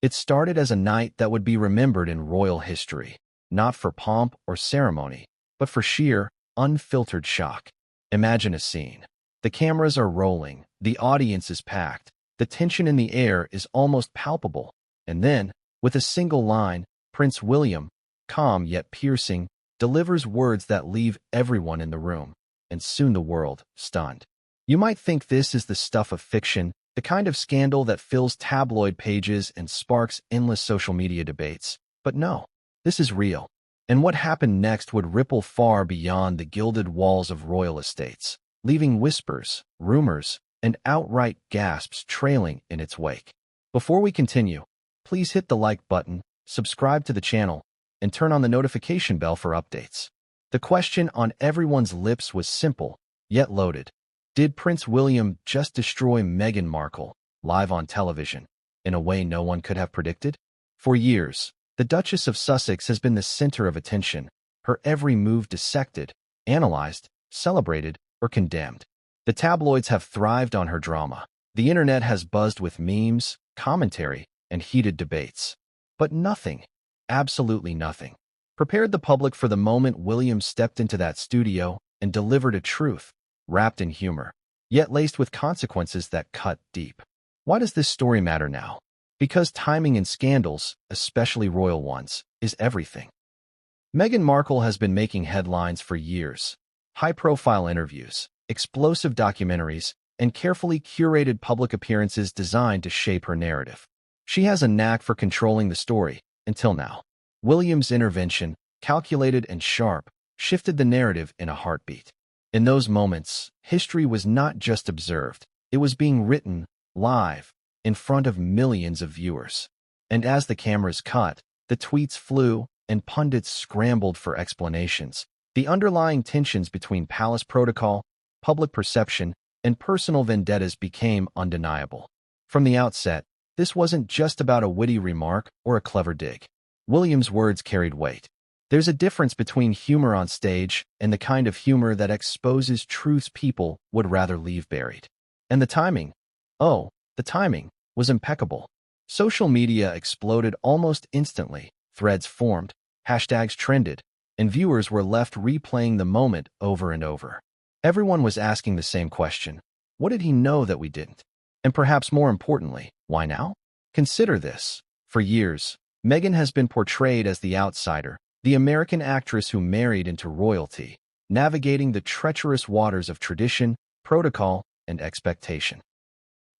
It started as a night that would be remembered in royal history, not for pomp or ceremony, but for sheer, unfiltered shock. Imagine a scene. The cameras are rolling, the audience is packed, the tension in the air is almost palpable, and then, with a single line, Prince William, calm yet piercing, delivers words that leave everyone in the room, and soon the world stunned. You might think this is the stuff of fiction, the kind of scandal that fills tabloid pages and sparks endless social media debates. But no, this is real. And what happened next would ripple far beyond the gilded walls of royal estates, leaving whispers, rumors, and outright gasps trailing in its wake. Before we continue, please hit the like button, subscribe to the channel, and turn on the notification bell for updates. The question on everyone's lips was simple, yet loaded. Did Prince William just destroy Meghan Markle, live on television, in a way no one could have predicted? For years, the Duchess of Sussex has been the center of attention, her every move dissected, analyzed, celebrated, or condemned. The tabloids have thrived on her drama. The internet has buzzed with memes, commentary, and heated debates. But nothing, absolutely nothing, prepared the public for the moment William stepped into that studio and delivered a truth, wrapped in humor, yet laced with consequences that cut deep. Why does this story matter now? Because timing in scandals, especially royal ones, is everything. Meghan Markle has been making headlines for years. High-profile interviews, explosive documentaries, and carefully curated public appearances designed to shape her narrative. She has a knack for controlling the story, until now. William's intervention, calculated and sharp, shifted the narrative in a heartbeat. In those moments, history was not just observed, it was being written, live, in front of millions of viewers. And as the cameras cut, the tweets flew, and pundits scrambled for explanations. The underlying tensions between palace protocol, public perception, and personal vendettas became undeniable. From the outset, this wasn't just about a witty remark or a clever dig. William's words carried weight. There's a difference between humor on stage and the kind of humor that exposes truths people would rather leave buried. And the timing was impeccable. Social media exploded almost instantly, threads formed, hashtags trended, and viewers were left replaying the moment over and over. Everyone was asking the same question: what did he know that we didn't? And perhaps more importantly, why now? Consider this. For years, Meghan has been portrayed as the outsider, the American actress who married into royalty, navigating the treacherous waters of tradition, protocol, and expectation.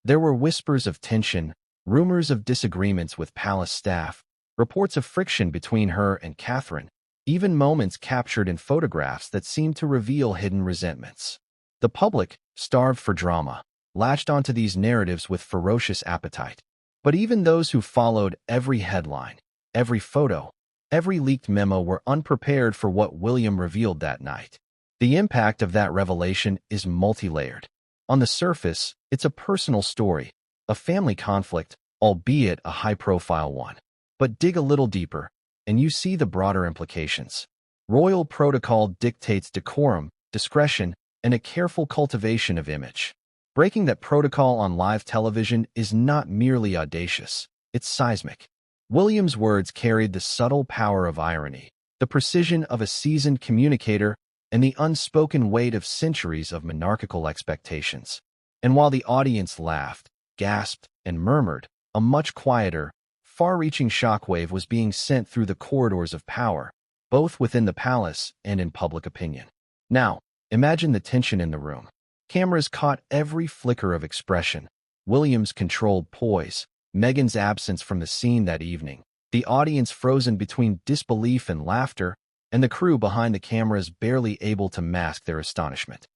There were whispers of tension, rumors of disagreements with palace staff, reports of friction between her and Catherine, even moments captured in photographs that seemed to reveal hidden resentments. The public, starved for drama, latched onto these narratives with ferocious appetite. But even those who followed every headline, every photo, every leaked memo were unprepared for what William revealed that night. The impact of that revelation is multi-layered. On the surface, it's a personal story, a family conflict, albeit a high-profile one. But dig a little deeper, and you see the broader implications. Royal protocol dictates decorum, discretion, and a careful cultivation of image. Breaking that protocol on live television is not merely audacious, it's seismic. William's words carried the subtle power of irony, the precision of a seasoned communicator, and the unspoken weight of centuries of monarchical expectations. And while the audience laughed, gasped, and murmured, a much quieter, far-reaching shockwave was being sent through the corridors of power, both within the palace and in public opinion. Now, imagine the tension in the room. Cameras caught every flicker of expression. William's controlled poise, Meghan's absence from the scene that evening, the audience frozen between disbelief and laughter, and the crew behind the cameras barely able to mask their astonishment.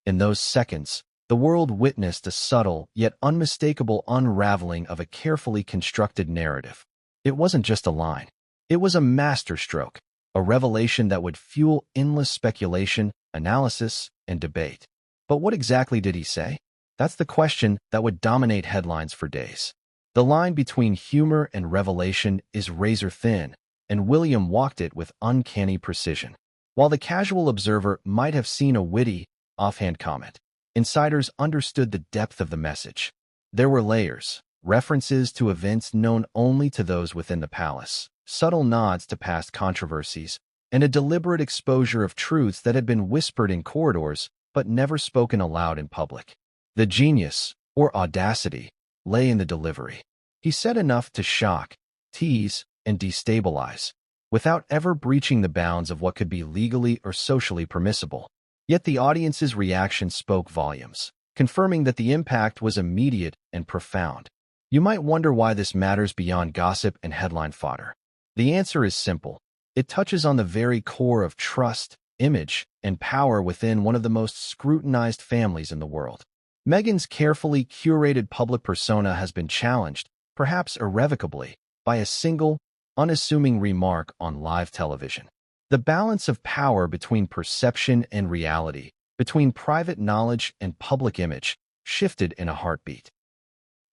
In those seconds, the world witnessed a subtle yet unmistakable unraveling of a carefully constructed narrative. It wasn't just a line. It was a masterstroke, a revelation that would fuel endless speculation, analysis, and debate. But what exactly did he say? That's the question that would dominate headlines for days. The line between humor and revelation is razor thin, and William walked it with uncanny precision. While the casual observer might have seen a witty, offhand comment, insiders understood the depth of the message. There were layers, references to events known only to those within the palace, subtle nods to past controversies, and a deliberate exposure of truths that had been whispered in corridors but never spoken aloud in public. The genius, or audacity, lay in the delivery. He said enough to shock, tease, and destabilize, without ever breaching the bounds of what could be legally or socially permissible. Yet the audience's reaction spoke volumes, confirming that the impact was immediate and profound. You might wonder why this matters beyond gossip and headline fodder. The answer is simple. It touches on the very core of trust, image, and power within one of the most scrutinized families in the world. Meghan's carefully curated public persona has been challenged, perhaps irrevocably, by a single, unassuming remark on live television. The balance of power between perception and reality, between private knowledge and public image, shifted in a heartbeat.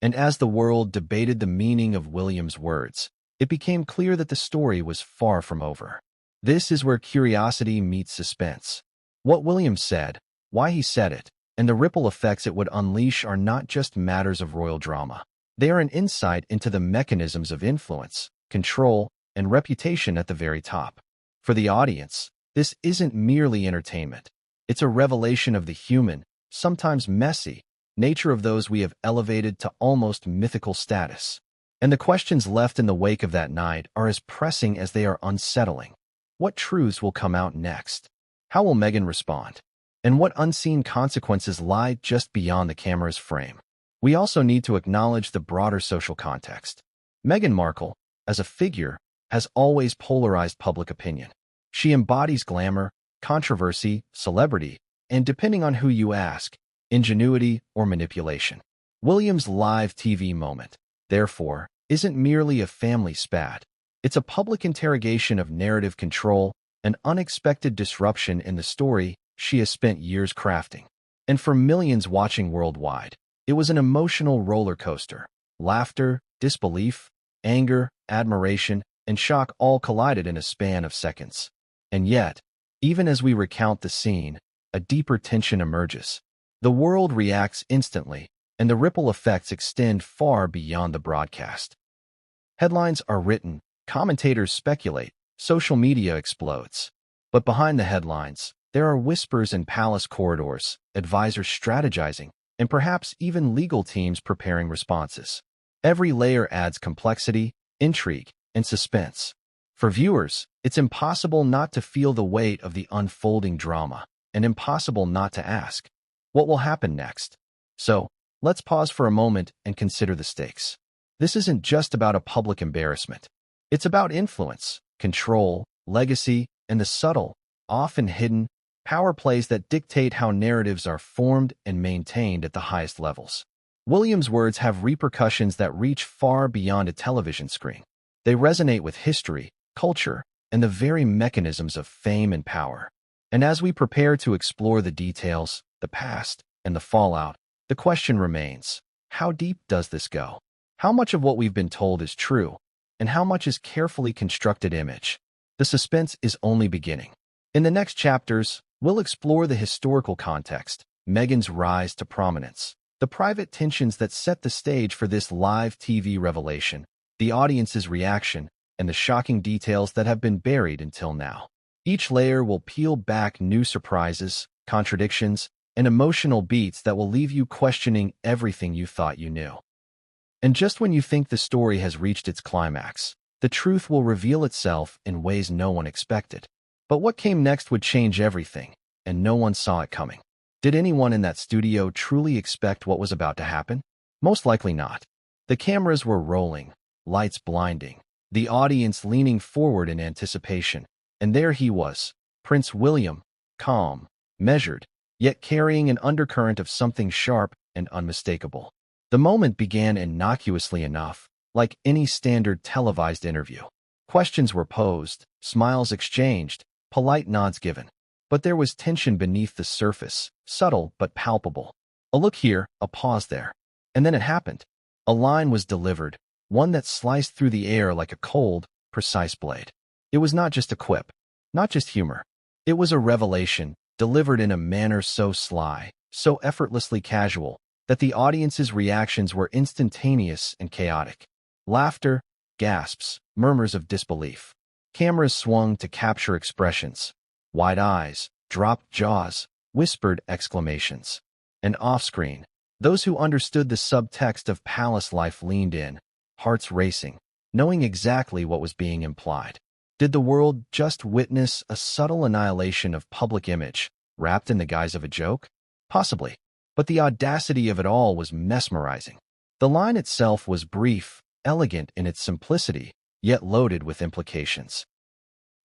And as the world debated the meaning of William's words, it became clear that the story was far from over. This is where curiosity meets suspense. What William said, why he said it, and the ripple effects it would unleash are not just matters of royal drama. They are an insight into the mechanisms of influence, control, and reputation at the very top. For the audience, this isn't merely entertainment. It's a revelation of the human, sometimes messy, nature of those we have elevated to almost mythical status. And the questions left in the wake of that night are as pressing as they are unsettling. What truths will come out next? How will Meghan respond? And what unseen consequences lie just beyond the camera's frame? We also need to acknowledge the broader social context. Meghan Markle, as a figure, has always polarized public opinion. She embodies glamour, controversy, celebrity, and depending on who you ask, ingenuity or manipulation. William's live TV moment, therefore, isn't merely a family spat. It's a public interrogation of narrative control, an unexpected disruption in the story she has spent years crafting. And for millions watching worldwide, it was an emotional roller coaster. Laughter, disbelief, anger, admiration, and shock all collided in a span of seconds. And yet, even as we recount the scene, a deeper tension emerges. The world reacts instantly, and the ripple effects extend far beyond the broadcast. Headlines are written, commentators speculate, social media explodes. But behind the headlines, there are whispers in palace corridors, advisors strategizing, and perhaps even legal teams preparing responses. Every layer adds complexity, intrigue, and suspense. For viewers, it's impossible not to feel the weight of the unfolding drama, and impossible not to ask, what will happen next? So, let's pause for a moment and consider the stakes. This isn't just about a public embarrassment. It's about influence, control, legacy, and the subtle, often hidden, power plays that dictate how narratives are formed and maintained at the highest levels. William's words have repercussions that reach far beyond a television screen. They resonate with history, culture, and the very mechanisms of fame and power. And as we prepare to explore the details, the past, and the fallout, the question remains, how deep does this go? How much of what we've been told is true, and how much is carefully constructed image? The suspense is only beginning. In the next chapters, we'll explore the historical context, Meghan's rise to prominence, the private tensions that set the stage for this live TV revelation, the audience's reaction, and the shocking details that have been buried until now. Each layer will peel back new surprises, contradictions, and emotional beats that will leave you questioning everything you thought you knew. And just when you think the story has reached its climax, the truth will reveal itself in ways no one expected. But what came next would change everything, and no one saw it coming. Did anyone in that studio truly expect what was about to happen? Most likely not. The cameras were rolling, lights blinding, the audience leaning forward in anticipation, and there he was, Prince William, calm, measured, yet carrying an undercurrent of something sharp and unmistakable. The moment began innocuously enough, like any standard televised interview. Questions were posed, smiles exchanged, polite nods given. But there was tension beneath the surface, subtle but palpable. A look here, a pause there. And then it happened. A line was delivered, one that sliced through the air like a cold, precise blade. It was not just a quip, not just humor. It was a revelation, delivered in a manner so sly, so effortlessly casual, that the audience's reactions were instantaneous and chaotic. Laughter, gasps, murmurs of disbelief. Cameras swung to capture expressions. Wide eyes, dropped jaws, whispered exclamations. And off-screen, those who understood the subtext of palace life leaned in, hearts racing, knowing exactly what was being implied. Did the world just witness a subtle annihilation of public image, wrapped in the guise of a joke? Possibly. But the audacity of it all was mesmerizing. The line itself was brief, elegant in its simplicity, yet loaded with implications.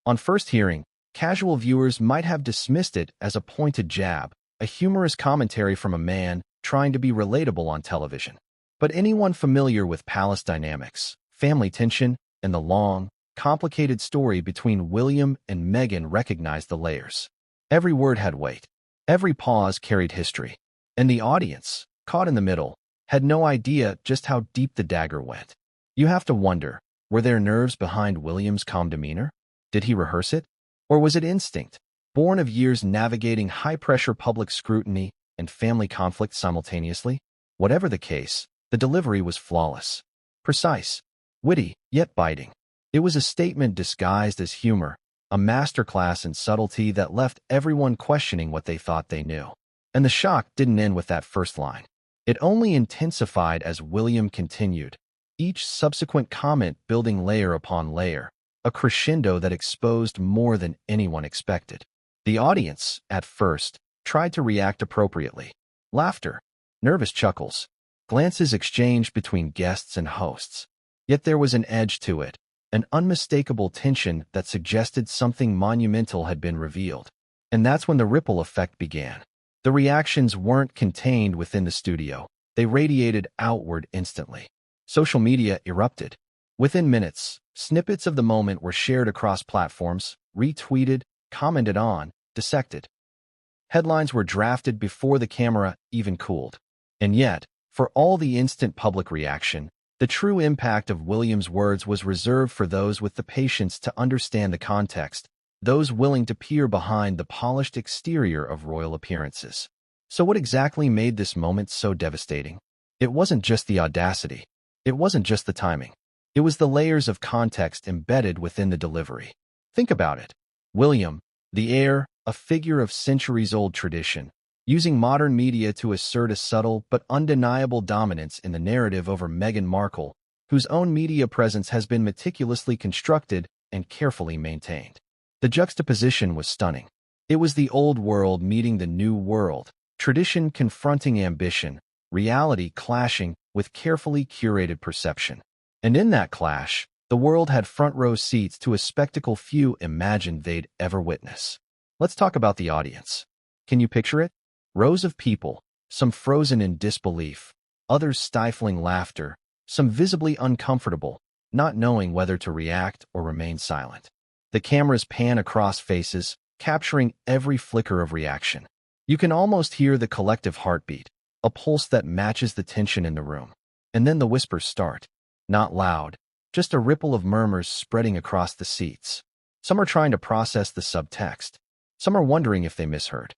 On first hearing, casual viewers might have dismissed it as a pointed jab, a humorous commentary from a man trying to be relatable on television. But anyone familiar with palace dynamics, family tension, and the long, complicated story between William and Meghan recognized the layers. Every word had weight. Every pause carried history. And the audience, caught in the middle, had no idea just how deep the dagger went. You have to wonder, were there nerves behind William's calm demeanor? Did he rehearse it? Or was it instinct, born of years navigating high-pressure public scrutiny and family conflict simultaneously? Whatever the case, the delivery was flawless. Precise, witty, yet biting. It was a statement disguised as humor, a masterclass in subtlety that left everyone questioning what they thought they knew. And the shock didn't end with that first line. It only intensified as William continued, each subsequent comment building layer upon layer, a crescendo that exposed more than anyone expected. The audience, at first, tried to react appropriately. Laughter, nervous chuckles, glances exchanged between guests and hosts. Yet there was an edge to it, an unmistakable tension that suggested something monumental had been revealed. And that's when the ripple effect began. The reactions weren't contained within the studio. They radiated outward instantly. Social media erupted. Within minutes, snippets of the moment were shared across platforms, retweeted, commented on, dissected. Headlines were drafted before the camera even cooled. And yet, for all the instant public reaction, the true impact of William's words was reserved for those with the patience to understand the context, those willing to peer behind the polished exterior of royal appearances. So what exactly made this moment so devastating? It wasn't just the audacity. It wasn't just the timing. It was the layers of context embedded within the delivery. Think about it. William, the heir, a figure of centuries-old tradition, using modern media to assert a subtle but undeniable dominance in the narrative over Meghan Markle, whose own media presence has been meticulously constructed and carefully maintained. The juxtaposition was stunning. It was the old world meeting the new world, tradition confronting ambition, reality clashing with carefully curated perception. And in that clash, the world had front-row seats to a spectacle few imagined they'd ever witness. Let's talk about the audience. Can you picture it? Rows of people, some frozen in disbelief, others stifling laughter, some visibly uncomfortable, not knowing whether to react or remain silent. The cameras pan across faces, capturing every flicker of reaction. You can almost hear the collective heartbeat, a pulse that matches the tension in the room. And then the whispers start. Not loud, just a ripple of murmurs spreading across the seats. Some are trying to process the subtext. Some are wondering if they misheard.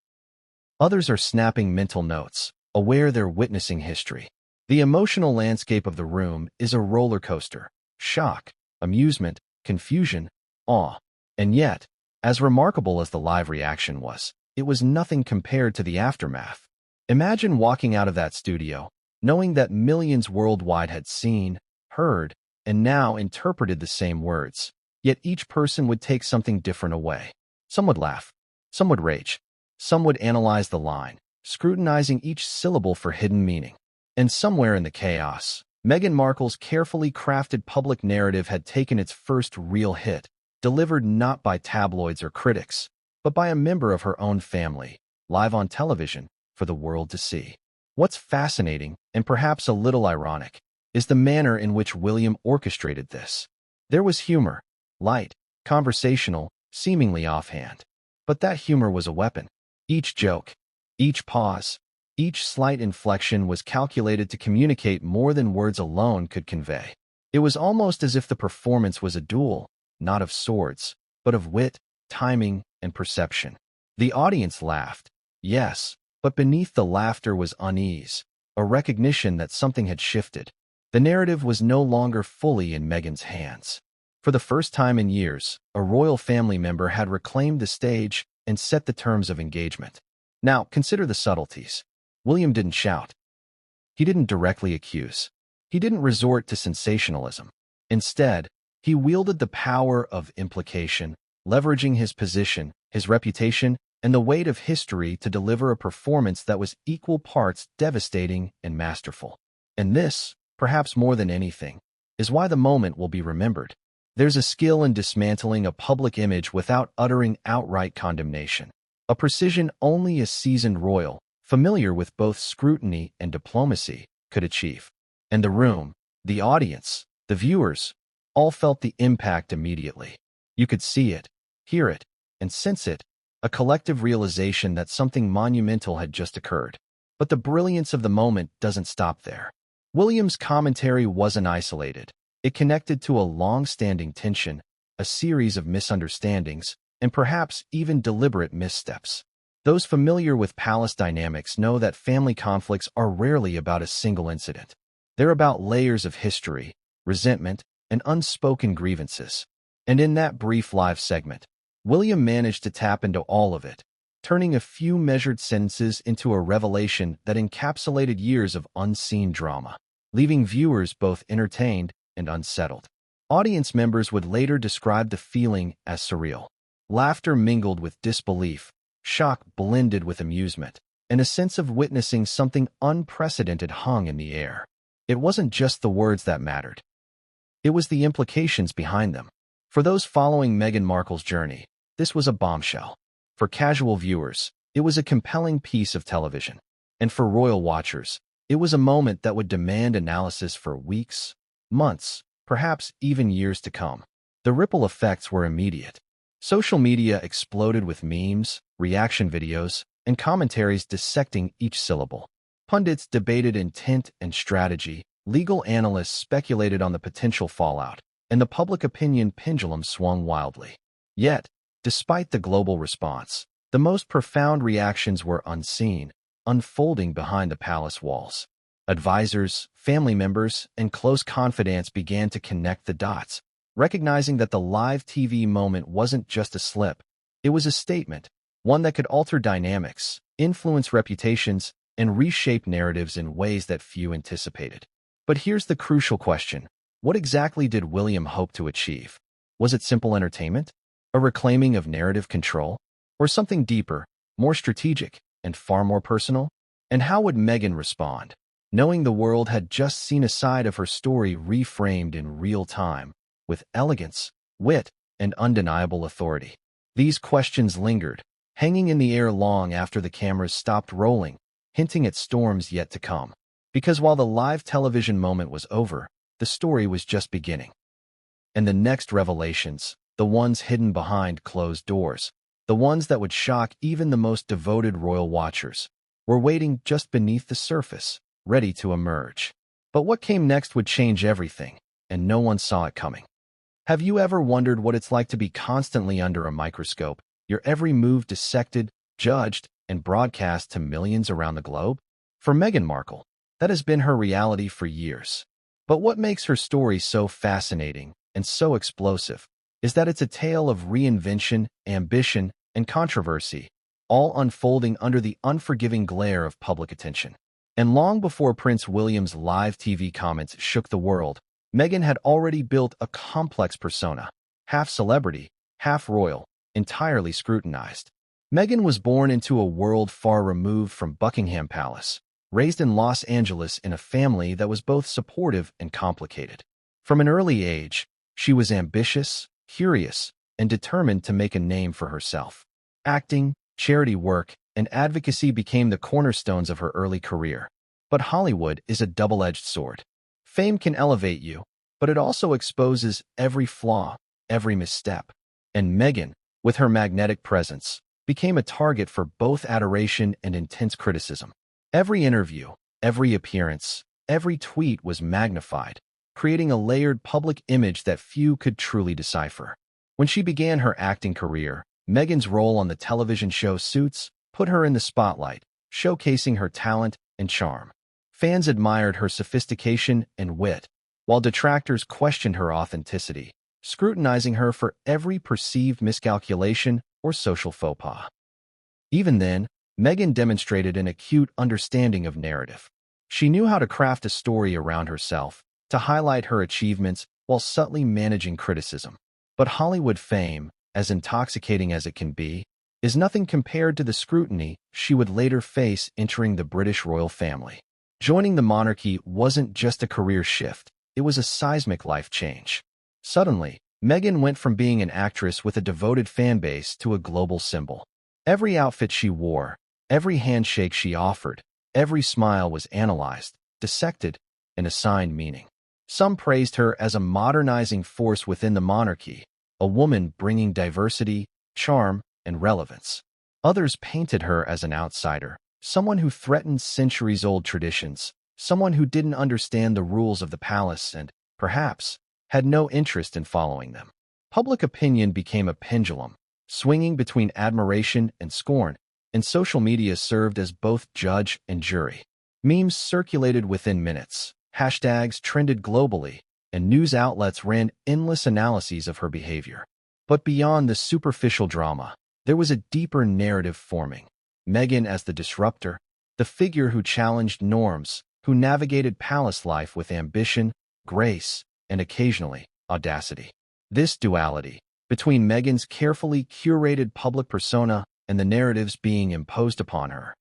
Others are snapping mental notes, aware they're witnessing history. The emotional landscape of the room is a roller coaster. Shock, amusement, confusion, awe. And yet, as remarkable as the live reaction was, it was nothing compared to the aftermath. Imagine walking out of that studio, knowing that millions worldwide had seen, heard, and now interpreted the same words. Yet each person would take something different away. Some would laugh. Some would rage. Some would analyze the line, scrutinizing each syllable for hidden meaning. And somewhere in the chaos, Meghan Markle's carefully crafted public narrative had taken its first real hit, delivered not by tabloids or critics, but by a member of her own family, live on television, for the world to see. What's fascinating, and perhaps a little ironic, is the manner in which William orchestrated this. There was humor, light, conversational, seemingly offhand. But that humor was a weapon. Each joke, each pause, each slight inflection was calculated to communicate more than words alone could convey. It was almost as if the performance was a duel, not of swords, but of wit, timing, and perception. The audience laughed, yes, but beneath the laughter was unease, a recognition that something had shifted. The narrative was no longer fully in Meghan's hands. For the first time in years, a royal family member had reclaimed the stage and set the terms of engagement. Now, consider the subtleties. William didn't shout. He didn't directly accuse. He didn't resort to sensationalism. Instead, he wielded the power of implication, leveraging his position, his reputation, and the weight of history to deliver a performance that was equal parts devastating and masterful. And this, perhaps more than anything, is why the moment will be remembered. There's a skill in dismantling a public image without uttering outright condemnation, a precision only a seasoned royal, familiar with both scrutiny and diplomacy, could achieve. And the room, the audience, the viewers, all felt the impact immediately. You could see it, hear it, and sense it, a collective realization that something monumental had just occurred. But the brilliance of the moment doesn't stop there. William's commentary wasn't isolated. It connected to a long-standing tension, a series of misunderstandings, and perhaps even deliberate missteps. Those familiar with palace dynamics know that family conflicts are rarely about a single incident. They're about layers of history, resentment, and unspoken grievances. And in that brief live segment, William managed to tap into all of it, turning a few measured sentences into a revelation that encapsulated years of unseen drama, leaving viewers both entertained and unsettled. Audience members would later describe the feeling as surreal. Laughter mingled with disbelief, shock blended with amusement, and a sense of witnessing something unprecedented hung in the air. It wasn't just the words that mattered. It was the implications behind them. For those following Meghan Markle's journey, this was a bombshell. For casual viewers, it was a compelling piece of television. And for royal watchers, it was a moment that would demand analysis for weeks, months, perhaps even years to come. The ripple effects were immediate. Social media exploded with memes, reaction videos, and commentaries dissecting each syllable. Pundits debated intent and strategy, legal analysts speculated on the potential fallout, and the public opinion pendulum swung wildly. Yet, despite the global response, the most profound reactions were unseen, unfolding behind the palace walls. Advisors, family members, and close confidants began to connect the dots, recognizing that the live TV moment wasn't just a slip. It was a statement, one that could alter dynamics, influence reputations, and reshape narratives in ways that few anticipated. But here's the crucial question. What exactly did William hope to achieve? Was it simple entertainment? A reclaiming of narrative control? Or something deeper, more strategic, and far more personal? And how would Meghan respond, knowing the world had just seen a side of her story reframed in real time, with elegance, wit, and undeniable authority? These questions lingered, hanging in the air long after the cameras stopped rolling, hinting at storms yet to come. Because while the live television moment was over, the story was just beginning. And the next revelations, the ones hidden behind closed doors, the ones that would shock even the most devoted royal watchers, were waiting just beneath the surface, ready to emerge. But what came next would change everything, and no one saw it coming. Have you ever wondered what it's like to be constantly under a microscope, your every move dissected, judged, and broadcast to millions around the globe? For Meghan Markle, that has been her reality for years. But what makes her story so fascinating and so explosive is that it's a tale of reinvention, ambition, and controversy, all unfolding under the unforgiving glare of public attention. And long before Prince William's live TV comments shook the world, Meghan had already built a complex persona, half celebrity, half royal, entirely scrutinized. Meghan was born into a world far removed from Buckingham Palace, raised in Los Angeles in a family that was both supportive and complicated. From an early age, she was ambitious, curious, and determined to make a name for herself. Acting, charity work, and advocacy became the cornerstones of her early career. But Hollywood is a double-edged sword. Fame can elevate you, but it also exposes every flaw, every misstep. And Meghan, with her magnetic presence, became a target for both adoration and intense criticism. Every interview, every appearance, every tweet was magnified, creating a layered public image that few could truly decipher. When she began her acting career, Meghan's role on the television show Suits put her in the spotlight, showcasing her talent and charm. Fans admired her sophistication and wit, while detractors questioned her authenticity, scrutinizing her for every perceived miscalculation or social faux pas. Even then, Meghan demonstrated an acute understanding of narrative. She knew how to craft a story around herself, to highlight her achievements while subtly managing criticism. But Hollywood fame, as intoxicating as it can be, is nothing compared to the scrutiny she would later face entering the British royal family. Joining the monarchy wasn't just a career shift, it was a seismic life change. Suddenly, Meghan went from being an actress with a devoted fan base to a global symbol. Every outfit she wore, every handshake she offered, every smile was analyzed, dissected, and assigned meaning. Some praised her as a modernizing force within the monarchy, a woman bringing diversity, charm, and relevance. Others painted her as an outsider, someone who threatened centuries-old traditions, someone who didn't understand the rules of the palace and, perhaps, had no interest in following them. Public opinion became a pendulum, swinging between admiration and scorn, and social media served as both judge and jury. Memes circulated within minutes, hashtags trended globally, and news outlets ran endless analyses of her behavior. But beyond the superficial drama, there was a deeper narrative forming. Meghan as the disruptor, the figure who challenged norms, who navigated palace life with ambition, grace, and occasionally, audacity. This duality, between Meghan's carefully curated public persona and the narratives being imposed upon her,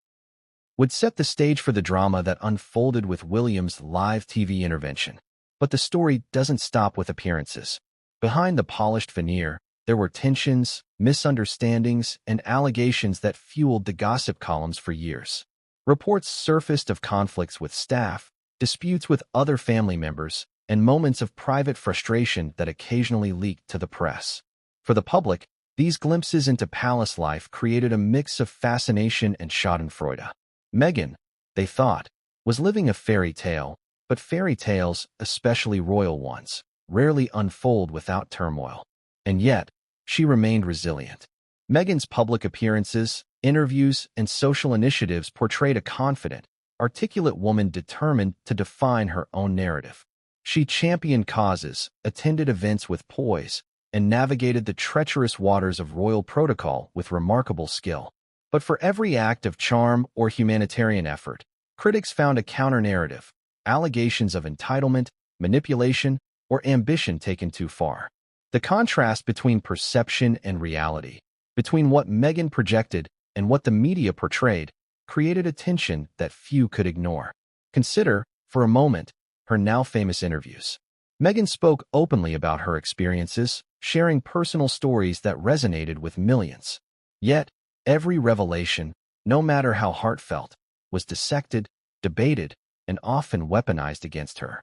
would set the stage for the drama that unfolded with William's live TV intervention. But the story doesn't stop with appearances. Behind the polished veneer, there were tensions, misunderstandings, and allegations that fueled the gossip columns for years. Reports surfaced of conflicts with staff, disputes with other family members, and moments of private frustration that occasionally leaked to the press. For the public, these glimpses into palace life created a mix of fascination and schadenfreude. Meghan, they thought, was living a fairy tale, but fairy tales, especially royal ones, rarely unfold without turmoil. And yet, she remained resilient. Meghan's public appearances, interviews, and social initiatives portrayed a confident, articulate woman determined to define her own narrative. She championed causes, attended events with poise, and navigated the treacherous waters of royal protocol with remarkable skill. But for every act of charm or humanitarian effort, critics found a counter-narrative, allegations of entitlement, manipulation, or ambition taken too far. The contrast between perception and reality, between what Meghan projected and what the media portrayed, created a tension that few could ignore. Consider, for a moment, her now famous interviews. Meghan spoke openly about her experiences, sharing personal stories that resonated with millions. Yet, every revelation, no matter how heartfelt, was dissected, debated, and often weaponized against her.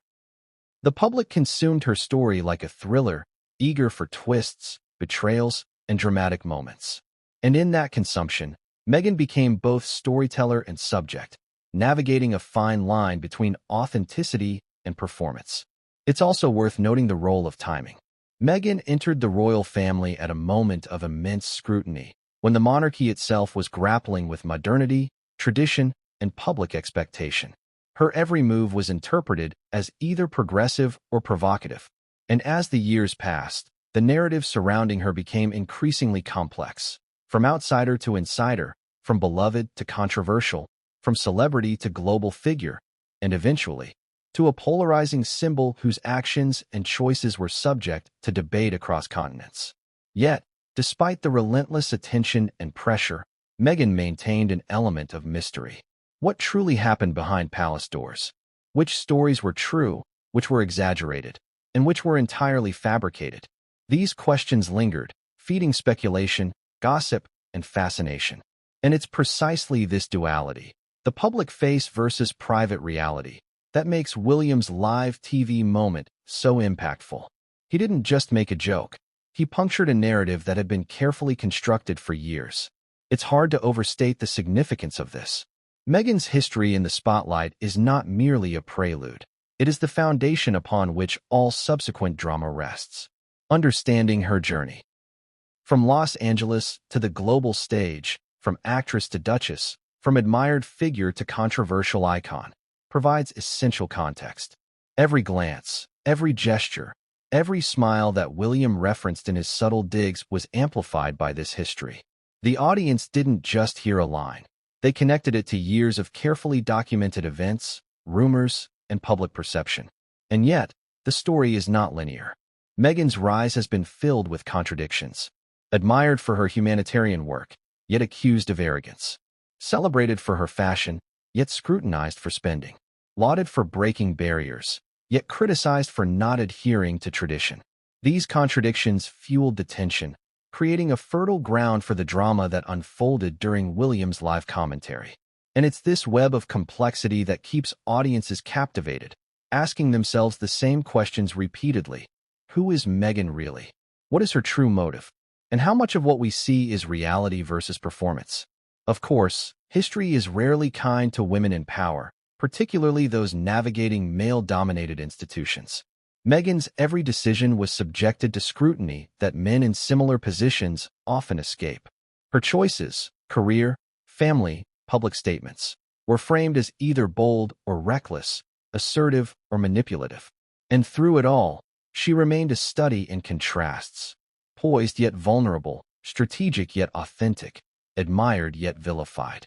The public consumed her story like a thriller, eager for twists, betrayals, and dramatic moments. And in that consumption, Meghan became both storyteller and subject, navigating a fine line between authenticity and performance. It's also worth noting the role of timing. Meghan entered the royal family at a moment of immense scrutiny, when the monarchy itself was grappling with modernity, tradition, and public expectation. Her every move was interpreted as either progressive or provocative. And as the years passed, the narrative surrounding her became increasingly complex. From outsider to insider, from beloved to controversial, from celebrity to global figure, and eventually, to a polarizing symbol whose actions and choices were subject to debate across continents. Yet, despite the relentless attention and pressure, Meghan maintained an element of mystery. What truly happened behind palace doors? Which stories were true, which were exaggerated, and which were entirely fabricated? These questions lingered, feeding speculation, gossip, and fascination. And it's precisely this duality, the public face versus private reality, that makes William's live TV moment so impactful. He didn't just make a joke. He punctured a narrative that had been carefully constructed for years. It's hard to overstate the significance of this. Meghan's history in the spotlight is not merely a prelude. It is the foundation upon which all subsequent drama rests. Understanding her journey. From Los Angeles to the global stage, from actress to duchess, from admired figure to controversial icon, provides essential context. Every glance, every gesture, every smile that William referenced in his subtle digs was amplified by this history. The audience didn't just hear a line. They connected it to years of carefully documented events, rumors, and public perception. And yet, the story is not linear. Meghan's rise has been filled with contradictions. Admired for her humanitarian work, yet accused of arrogance. Celebrated for her fashion, yet scrutinized for spending. Lauded for breaking barriers, yet criticized for not adhering to tradition. These contradictions fueled the tension, creating a fertile ground for the drama that unfolded during William's live commentary. And it's this web of complexity that keeps audiences captivated, asking themselves the same questions repeatedly. Who is Meghan really? What is her true motive? And how much of what we see is reality versus performance? Of course, history is rarely kind to women in power, particularly those navigating male-dominated institutions. Meghan's every decision was subjected to scrutiny that men in similar positions often escape. Her choices, career, family, public statements, were framed as either bold or reckless, assertive or manipulative. And through it all, she remained a study in contrasts. Poised yet vulnerable, strategic yet authentic, admired yet vilified.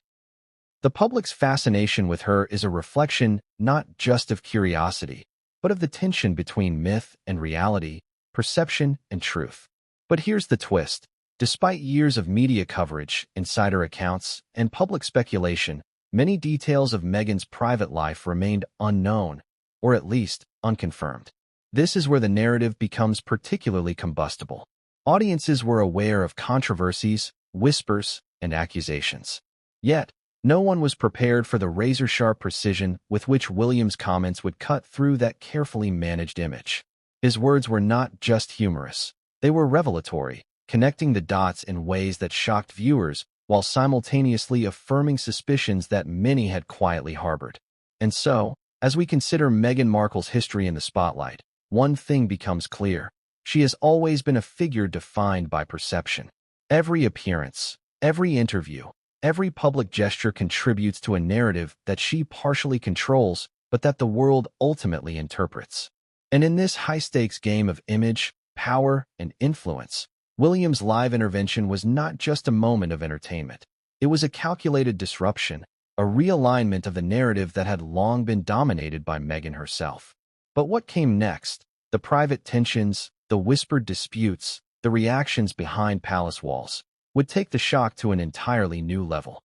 The public's fascination with her is a reflection not just of curiosity, but of the tension between myth and reality, perception and truth. But here's the twist. Despite years of media coverage, insider accounts, and public speculation, many details of Meghan's private life remained unknown, or at least unconfirmed. This is where the narrative becomes particularly combustible. Audiences were aware of controversies, whispers, and accusations. Yet, no one was prepared for the razor-sharp precision with which William's comments would cut through that carefully managed image. His words were not just humorous. They were revelatory, connecting the dots in ways that shocked viewers while simultaneously affirming suspicions that many had quietly harbored. And so, as we consider Meghan Markle's history in the spotlight, one thing becomes clear. She has always been a figure defined by perception. Every appearance, every interview, every public gesture contributes to a narrative that she partially controls, but that the world ultimately interprets. And in this high-stakes game of image, power, and influence, William's live intervention was not just a moment of entertainment. It was a calculated disruption, a realignment of the narrative that had long been dominated by Meghan herself. But what came next? The private tensions, the whispered disputes, the reactions behind palace walls, would take the shock to an entirely new level.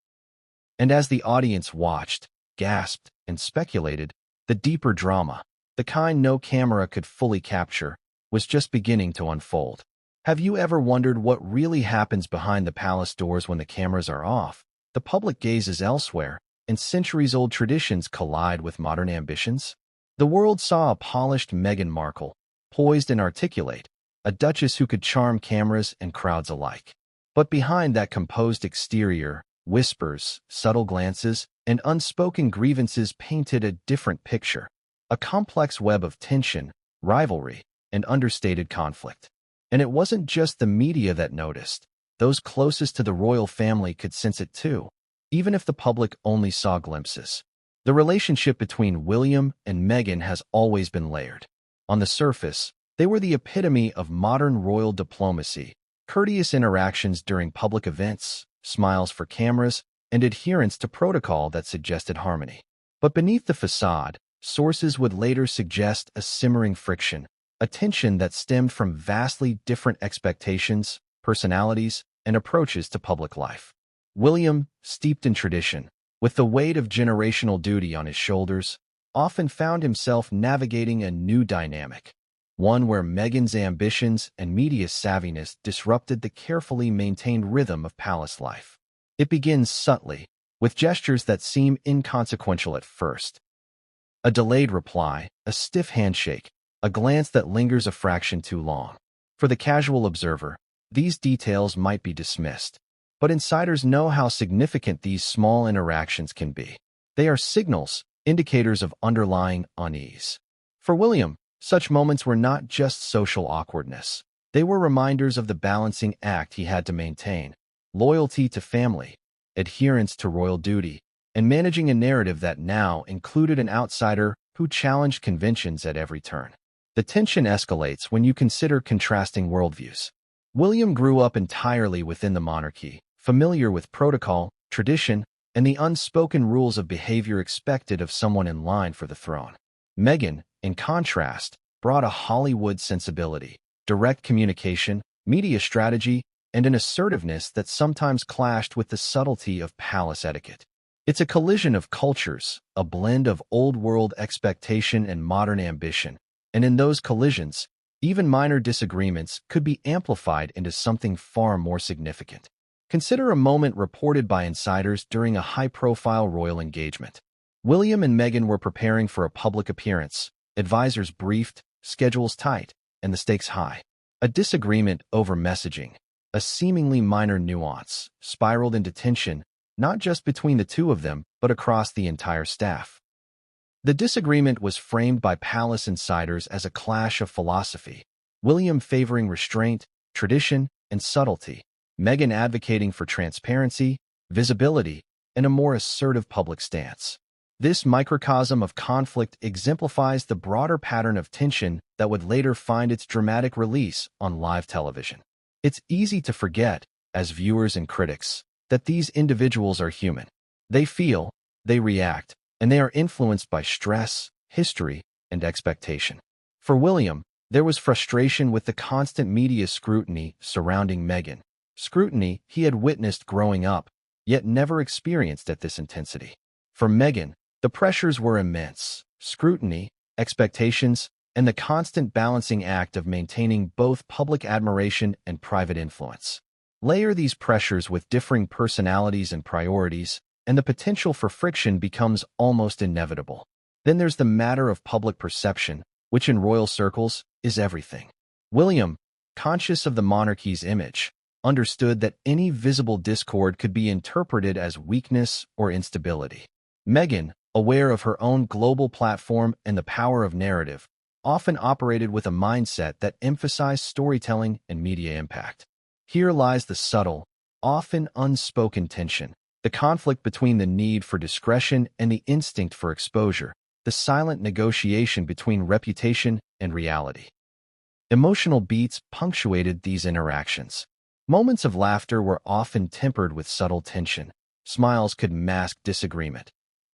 And as the audience watched, gasped, and speculated, the deeper drama, the kind no camera could fully capture, was just beginning to unfold. Have you ever wondered what really happens behind the palace doors when the cameras are off? The public gazes elsewhere, and centuries-old traditions collide with modern ambitions. The world saw a polished Meghan Markle, poised and articulate, a duchess who could charm cameras and crowds alike. But behind that composed exterior, whispers, subtle glances, and unspoken grievances painted a different picture, a complex web of tension, rivalry, and understated conflict. And it wasn't just the media that noticed. Those closest to the royal family could sense it too, even if the public only saw glimpses. The relationship between William and Meghan has always been layered. On the surface, they were the epitome of modern royal diplomacy, courteous interactions during public events, smiles for cameras, and adherence to protocol that suggested harmony. But beneath the facade, sources would later suggest a simmering friction, a tension that stemmed from vastly different expectations, personalities, and approaches to public life. William, steeped in tradition, with the weight of generational duty on his shoulders, often found himself navigating a new dynamic, one where Meghan's ambitions and media savviness disrupted the carefully maintained rhythm of palace life. It begins subtly, with gestures that seem inconsequential at first. A delayed reply, a stiff handshake, a glance that lingers a fraction too long. For the casual observer, these details might be dismissed, but insiders know how significant these small interactions can be. They are signals, indicators of underlying unease. For William, such moments were not just social awkwardness. They were reminders of the balancing act he had to maintain: loyalty to family, adherence to royal duty, and managing a narrative that now included an outsider who challenged conventions at every turn. The tension escalates when you consider contrasting worldviews. William grew up entirely within the monarchy, familiar with protocol, tradition, and the unspoken rules of behavior expected of someone in line for the throne. Meghan, in contrast, brought a Hollywood sensibility, direct communication, media strategy, and an assertiveness that sometimes clashed with the subtlety of palace etiquette. It's a collision of cultures, a blend of old-world expectation and modern ambition, and in those collisions, even minor disagreements could be amplified into something far more significant. Consider a moment reported by insiders during a high-profile royal engagement. William and Meghan were preparing for a public appearance, advisors briefed, schedules tight, and the stakes high. A disagreement over messaging, a seemingly minor nuance, spiraled into tension, not just between the two of them, but across the entire staff. The disagreement was framed by palace insiders as a clash of philosophy, William favoring restraint, tradition, and subtlety, Meghan advocating for transparency, visibility, and a more assertive public stance. This microcosm of conflict exemplifies the broader pattern of tension that would later find its dramatic release on live television. It's easy to forget, as viewers and critics, that these individuals are human. They feel, they react, and they are influenced by stress, history, and expectation. For William, there was frustration with the constant media scrutiny surrounding Meghan, scrutiny he had witnessed growing up, yet never experienced at this intensity. For Meghan, the pressures were immense: scrutiny, expectations, and the constant balancing act of maintaining both public admiration and private influence. Layer these pressures with differing personalities and priorities, and the potential for friction becomes almost inevitable. Then there's the matter of public perception, which in royal circles is everything. William, conscious of the monarchy's image, understood that any visible discord could be interpreted as weakness or instability. Meghan, aware of her own global platform and the power of narrative, often operated with a mindset that emphasized storytelling and media impact. Here lies the subtle, often unspoken tension, the conflict between the need for discretion and the instinct for exposure, the silent negotiation between reputation and reality. Emotional beats punctuated these interactions. Moments of laughter were often tempered with subtle tension. Smiles could mask disagreement.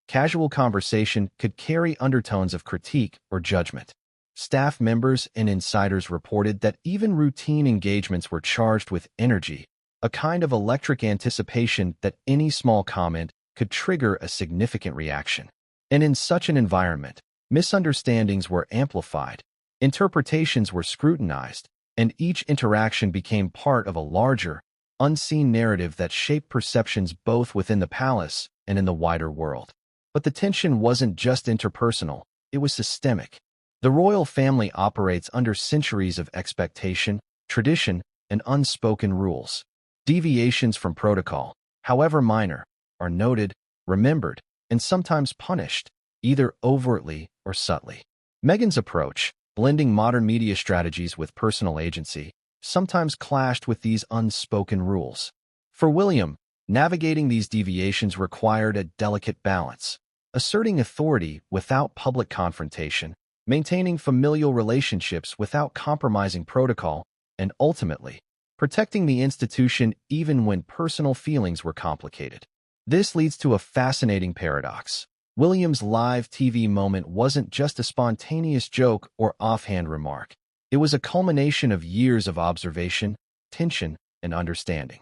Casual conversation could carry undertones of critique or judgment. Staff members and insiders reported that even routine engagements were charged with energy, a kind of electric anticipation that any small comment could trigger a significant reaction. And in such an environment, misunderstandings were amplified, interpretations were scrutinized, and each interaction became part of a larger, unseen narrative that shaped perceptions both within the palace and in the wider world. But the tension wasn't just interpersonal, it was systemic. The royal family operates under centuries of expectation, tradition, and unspoken rules. Deviations from protocol, however minor, are noted, remembered, and sometimes punished, either overtly or subtly. Meghan's approach, blending modern media strategies with personal agency, sometimes clashed with these unspoken rules. For William, navigating these deviations required a delicate balance, asserting authority without public confrontation, maintaining familial relationships without compromising protocol, and ultimately, protecting the institution even when personal feelings were complicated. This leads to a fascinating paradox. William's live TV moment wasn't just a spontaneous joke or offhand remark. It was a culmination of years of observation, tension, and understanding.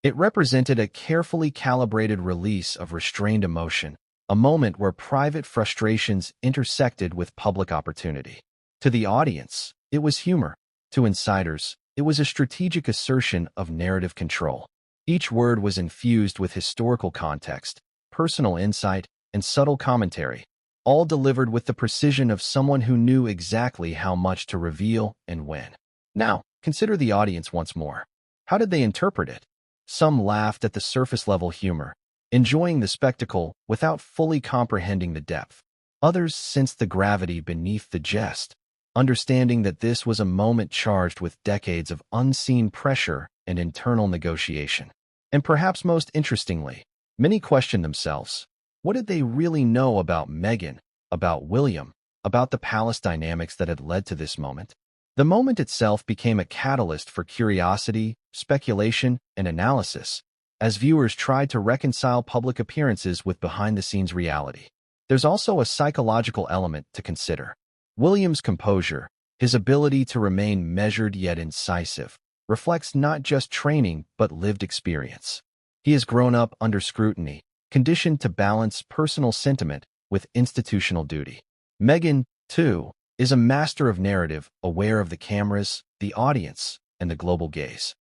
It represented a carefully calibrated release of restrained emotion, a moment where private frustrations intersected with public opportunity. To the audience, it was humor. To insiders, it was a strategic assertion of narrative control. Each word was infused with historical context, personal insight, and subtle commentary, all delivered with the precision of someone who knew exactly how much to reveal and when. Now, consider the audience once more. How did they interpret it? Some laughed at the surface-level humor, enjoying the spectacle without fully comprehending the depth. Others sensed the gravity beneath the jest, understanding that this was a moment charged with decades of unseen pressure and internal negotiation. And perhaps most interestingly, Many questioned themselves. What did they really know about Meghan, about William, about the palace dynamics that had led to this moment? The moment itself became a catalyst for curiosity, speculation, and analysis, as viewers tried to reconcile public appearances with behind-the-scenes reality. There's also a psychological element to consider. William's composure, his ability to remain measured yet incisive, reflects not just training but lived experience. He has grown up under scrutiny, conditioned to balance personal sentiment with institutional duty. Meghan, too, is a master of narrative, aware of the cameras, the audience, and the global gaze.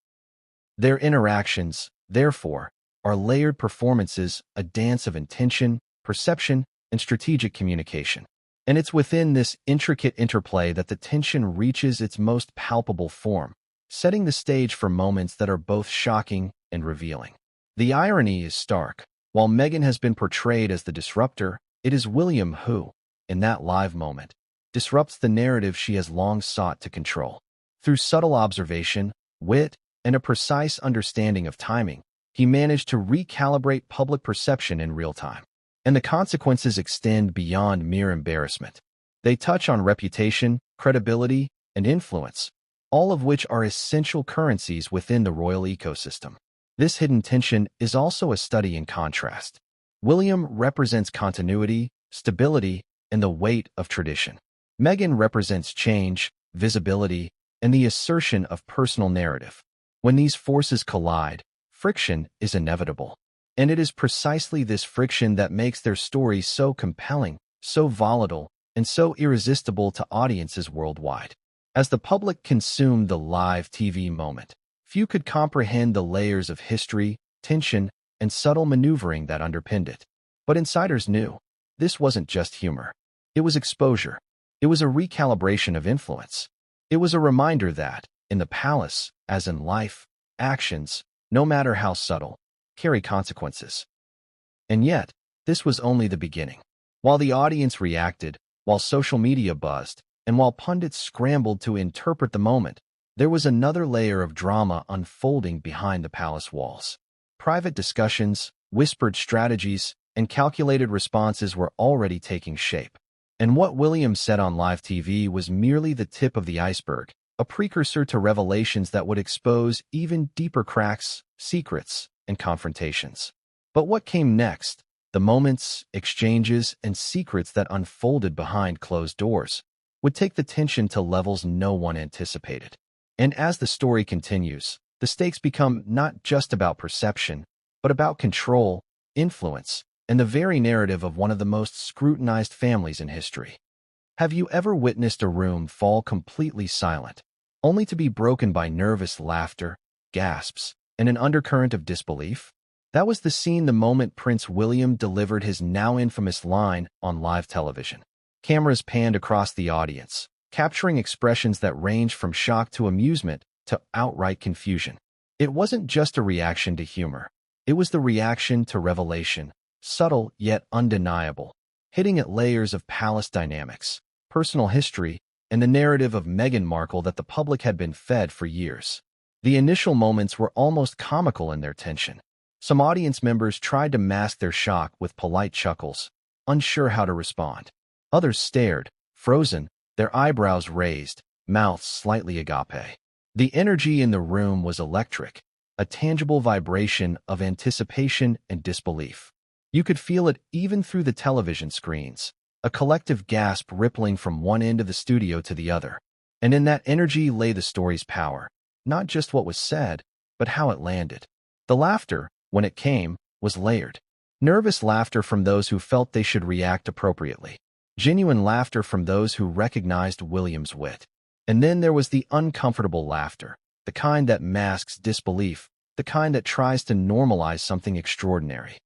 Their interactions, therefore, are layered performances, a dance of intention, perception, and strategic communication. And it's within this intricate interplay that the tension reaches its most palpable form, setting the stage for moments that are both shocking and revealing. The irony is stark. While Meghan has been portrayed as the disruptor, it is William who, in that live moment, disrupts the narrative she has long sought to control. Through subtle observation, wit, and a precise understanding of timing, he managed to recalibrate public perception in real time. And the consequences extend beyond mere embarrassment. They touch on reputation, credibility, and influence, all of which are essential currencies within the royal ecosystem. This hidden tension is also a study in contrast. William represents continuity, stability, and the weight of tradition. Meghan represents change, visibility, and the assertion of personal narrative. When these forces collide, friction is inevitable. And it is precisely this friction that makes their story so compelling, so volatile, and so irresistible to audiences worldwide. As the public consumed the live TV moment, few could comprehend the layers of history, tension, and subtle maneuvering that underpinned it. But insiders knew. This wasn't just humor. It was exposure. It was a recalibration of influence. It was a reminder that, in the palace, as in life, actions, no matter how subtle, carry consequences. And yet, this was only the beginning. While the audience reacted, while social media buzzed, and while pundits scrambled to interpret the moment, there was another layer of drama unfolding behind the palace walls. Private discussions, whispered strategies, and calculated responses were already taking shape. And what William said on live TV was merely the tip of the iceberg, a precursor to revelations that would expose even deeper cracks, secrets, and confrontations. But what came next, the moments, exchanges, and secrets that unfolded behind closed doors, would take the tension to levels no one anticipated. And as the story continues, the stakes become not just about perception, but about control, influence, and the very narrative of one of the most scrutinized families in history. Have you ever witnessed a room fall completely silent, only to be broken by nervous laughter, gasps, and an undercurrent of disbelief? That was the scene the moment Prince William delivered his now infamous line on live television. Cameras panned across the audience, capturing expressions that ranged from shock to amusement to outright confusion. It wasn't just a reaction to humor. It was the reaction to revelation, subtle yet undeniable, hitting at layers of palace dynamics, personal history, and the narrative of Meghan Markle that the public had been fed for years. The initial moments were almost comical in their tension. Some audience members tried to mask their shock with polite chuckles, unsure how to respond. Others stared, frozen, their eyebrows raised, mouths slightly agape. The energy in the room was electric, a tangible vibration of anticipation and disbelief. You could feel it even through the television screens, a collective gasp rippling from one end of the studio to the other. And in that energy lay the story's power, not just what was said, but how it landed. The laughter, when it came, was layered. Nervous laughter from those who felt they should react appropriately. Genuine laughter from those who recognized William's wit. And then there was the uncomfortable laughter, the kind that masks disbelief, the kind that tries to normalize something extraordinary.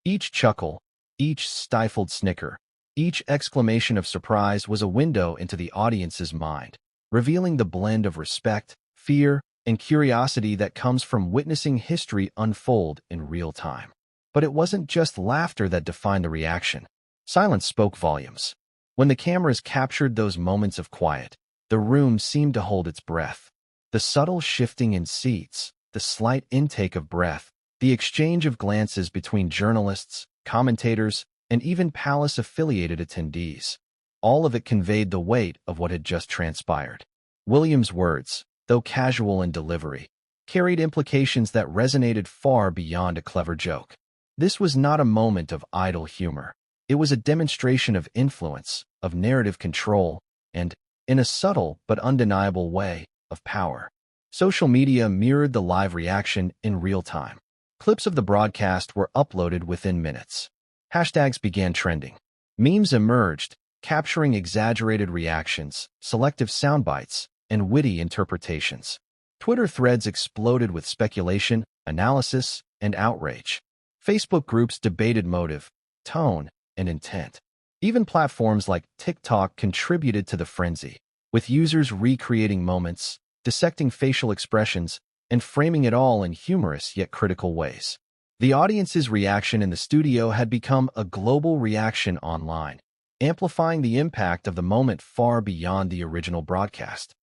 Each chuckle, each stifled snicker, each exclamation of surprise was a window into the audience's mind, revealing the blend of respect, fear, and curiosity that comes from witnessing history unfold in real time. But it wasn't just laughter that defined the reaction. Silence spoke volumes. When the cameras captured those moments of quiet, the room seemed to hold its breath. The subtle shifting in seats, the slight intake of breath, The exchange of glances between journalists, commentators, and even palace-affiliated attendees. All of it conveyed the weight of what had just transpired. William's words, though casual in delivery, carried implications that resonated far beyond a clever joke. This was not a moment of idle humor. It was a demonstration of influence, of narrative control, and, in a subtle but undeniable way, of power. Social media mirrored the live reaction in real time. Clips of the broadcast were uploaded within minutes. Hashtags began trending. Memes emerged, capturing exaggerated reactions, selective soundbites, and witty interpretations. Twitter threads exploded with speculation, analysis, and outrage. Facebook groups debated motive, tone, and intent. Even platforms like TikTok contributed to the frenzy, with users recreating moments, dissecting facial expressions, and framing it all in humorous yet critical ways. The audience's reaction in the studio had become a global reaction online, amplifying the impact of the moment far beyond the original broadcast.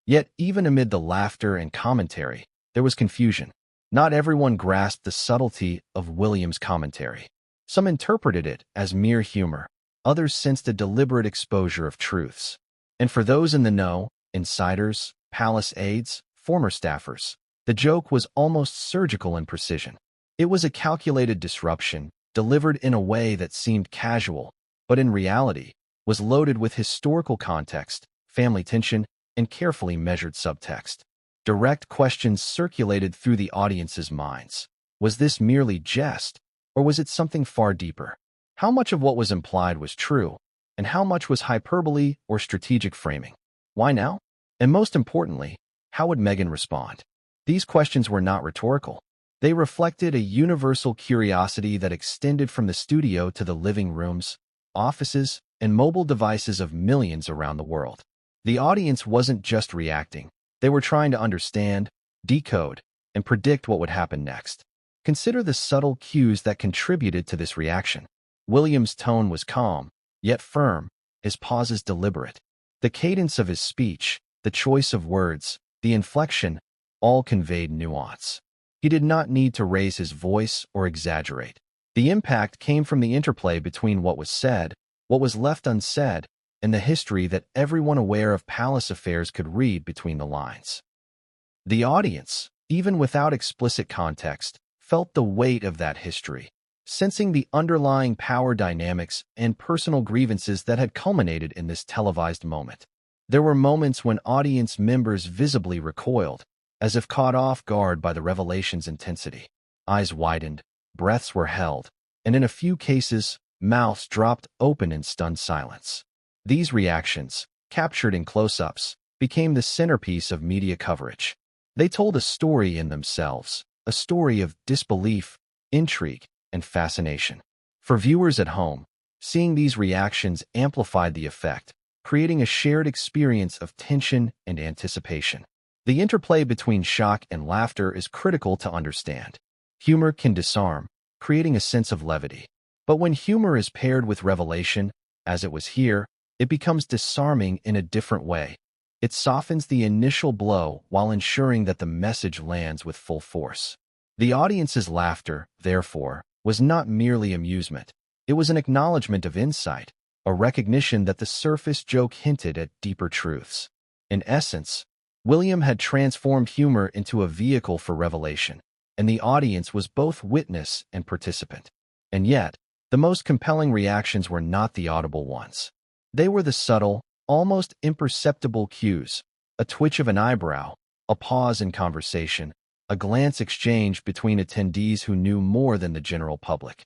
Yet, even amid the laughter and commentary, there was confusion. Not everyone grasped the subtlety of William's commentary. Some interpreted it as mere humor. Others sensed a deliberate exposure of truths. And for those in the know, insiders, palace aides, former staffers, the joke was almost surgical in precision. It was a calculated disruption, delivered in a way that seemed casual, but in reality, was loaded with historical context, family tension, and carefully measured subtext. Direct questions circulated through the audience's minds. Was this merely jest, or was it something far deeper? How much of what was implied was true, and how much was hyperbole or strategic framing? Why now? And most importantly, how would Meghan respond? These questions were not rhetorical. They reflected a universal curiosity that extended from the studio to the living rooms, offices, and mobile devices of millions around the world. The audience wasn't just reacting. They were trying to understand, decode, and predict what would happen next. Consider the subtle cues that contributed to this reaction. William's tone was calm, yet firm, his pauses deliberate. The cadence of his speech, the choice of words, the inflection, all conveyed nuance. He did not need to raise his voice or exaggerate. The impact came from the interplay between what was said, what was left unsaid, and the history that everyone aware of palace affairs could read between the lines. The audience, even without explicit context, felt the weight of that history, sensing the underlying power dynamics and personal grievances that had culminated in this televised moment. There were moments when audience members visibly recoiled, as if caught off guard by the revelation's intensity. Eyes widened, breaths were held, and in a few cases, mouths dropped open in stunned silence. These reactions, captured in close-ups, became the centerpiece of media coverage. They told a story in themselves, a story of disbelief, intrigue, and fascination. For viewers at home, seeing these reactions amplified the effect, creating a shared experience of tension and anticipation. The interplay between shock and laughter is critical to understand. Humor can disarm, creating a sense of levity. But when humor is paired with revelation, as it was here, it becomes disarming in a different way. It softens the initial blow while ensuring that the message lands with full force. The audience's laughter, therefore, was not merely amusement. It was an acknowledgement of insight, a recognition that the surface joke hinted at deeper truths. In essence, William had transformed humor into a vehicle for revelation, and the audience was both witness and participant. And yet, the most compelling reactions were not the audible ones. They were the subtle, almost imperceptible cues, a twitch of an eyebrow, a pause in conversation, a glance exchanged between attendees who knew more than the general public.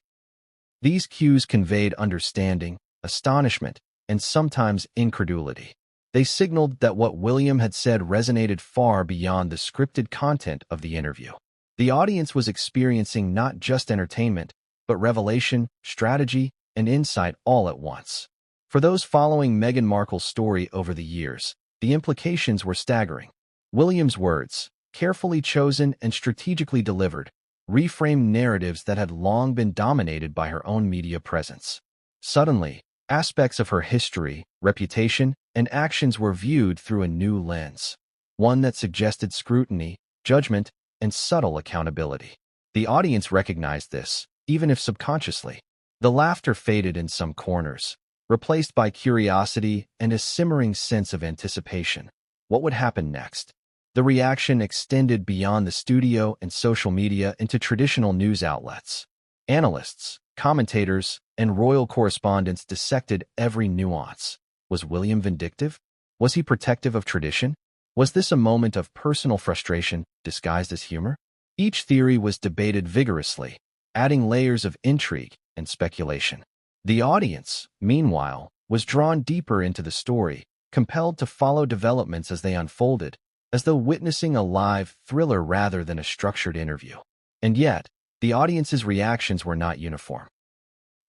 These cues conveyed understanding, astonishment, and sometimes incredulity. They signaled that what William had said resonated far beyond the scripted content of the interview. The audience was experiencing not just entertainment, but revelation, strategy, and insight all at once. For those following Meghan Markle's story over the years, the implications were staggering. William's words, carefully chosen and strategically delivered, reframed narratives that had long been dominated by her own media presence. Suddenly, aspects of her history, reputation, and actions were viewed through a new lens, one that suggested scrutiny, judgment, and subtle accountability. The audience recognized this, even if subconsciously. The laughter faded in some corners, replaced by curiosity and a simmering sense of anticipation. What would happen next? The reaction extended beyond the studio and social media into traditional news outlets. Analysts, commentators, and royal correspondents dissected every nuance. Was William vindictive? Was he protective of tradition? Was this a moment of personal frustration disguised as humor? Each theory was debated vigorously, adding layers of intrigue and speculation. The audience, meanwhile, was drawn deeper into the story, compelled to follow developments as they unfolded, as though witnessing a live thriller rather than a structured interview. And yet, the audience's reactions were not uniform.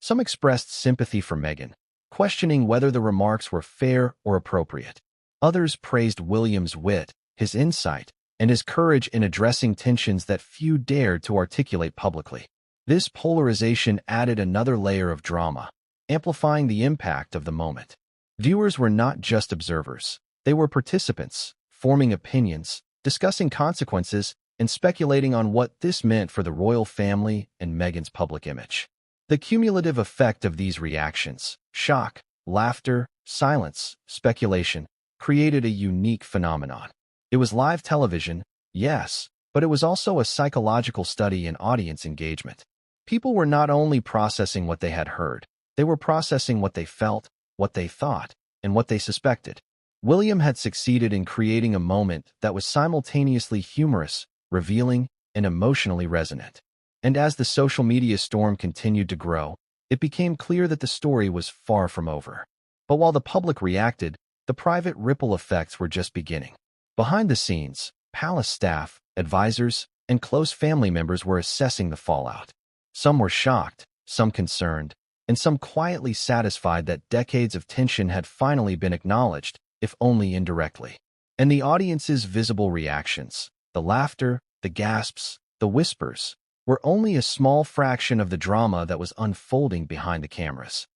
Some expressed sympathy for Meghan, questioning whether the remarks were fair or appropriate. Others praised William's wit, his insight, and his courage in addressing tensions that few dared to articulate publicly. This polarization added another layer of drama, amplifying the impact of the moment. Viewers were not just observers. They were participants, forming opinions, discussing consequences, and speculating on what this meant for the royal family and Meghan's public image. The cumulative effect of these reactions, shock, laughter, silence, speculation, created a unique phenomenon. It was live television, yes, but it was also a psychological study in audience engagement. People were not only processing what they had heard, they were processing what they felt, what they thought, and what they suspected. William had succeeded in creating a moment that was simultaneously humorous, revealing, and emotionally resonant. And as the social media storm continued to grow, it became clear that the story was far from over. But while the public reacted, the private ripple effects were just beginning. Behind the scenes, palace staff, advisors, and close family members were assessing the fallout. Some were shocked, some concerned, and some quietly satisfied that decades of tension had finally been acknowledged, if only indirectly. And the audience's visible reactions, the laughter, the gasps, the whispers, were only a small fraction of the drama that was unfolding behind the cameras.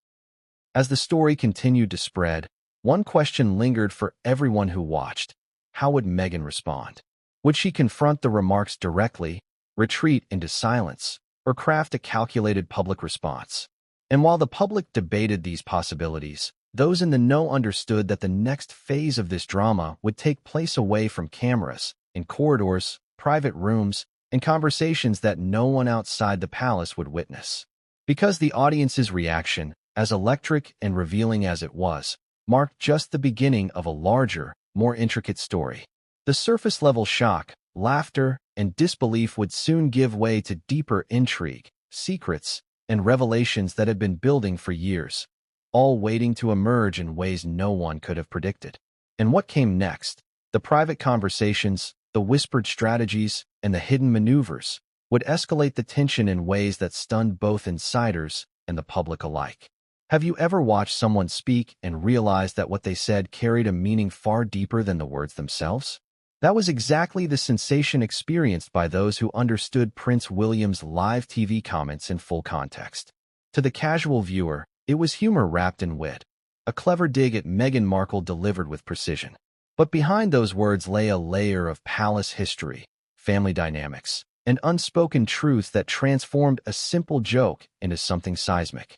As the story continued to spread, one question lingered for everyone who watched. How would Meghan respond? Would she confront the remarks directly, retreat into silence, or craft a calculated public response? And while the public debated these possibilities, those in the know understood that the next phase of this drama would take place away from cameras, in corridors, private rooms, and conversations that no one outside the palace would witness. Because the audience's reaction, as electric and revealing as it was, marked just the beginning of a larger, more intricate story. The surface-level shock, laughter, and disbelief would soon give way to deeper intrigue, secrets, and revelations that had been building for years, all waiting to emerge in ways no one could have predicted. And what came next? The private conversations, the whispered strategies, and the hidden maneuvers would escalate the tension in ways that stunned both insiders and the public alike. Have you ever watched someone speak and realized that what they said carried a meaning far deeper than the words themselves? That was exactly the sensation experienced by those who understood Prince William's live TV comments in full context. To the casual viewer, it was humor wrapped in wit, a clever dig at Meghan Markle delivered with precision. But behind those words lay a layer of palace history, family dynamics, and unspoken truths that transformed a simple joke into something seismic.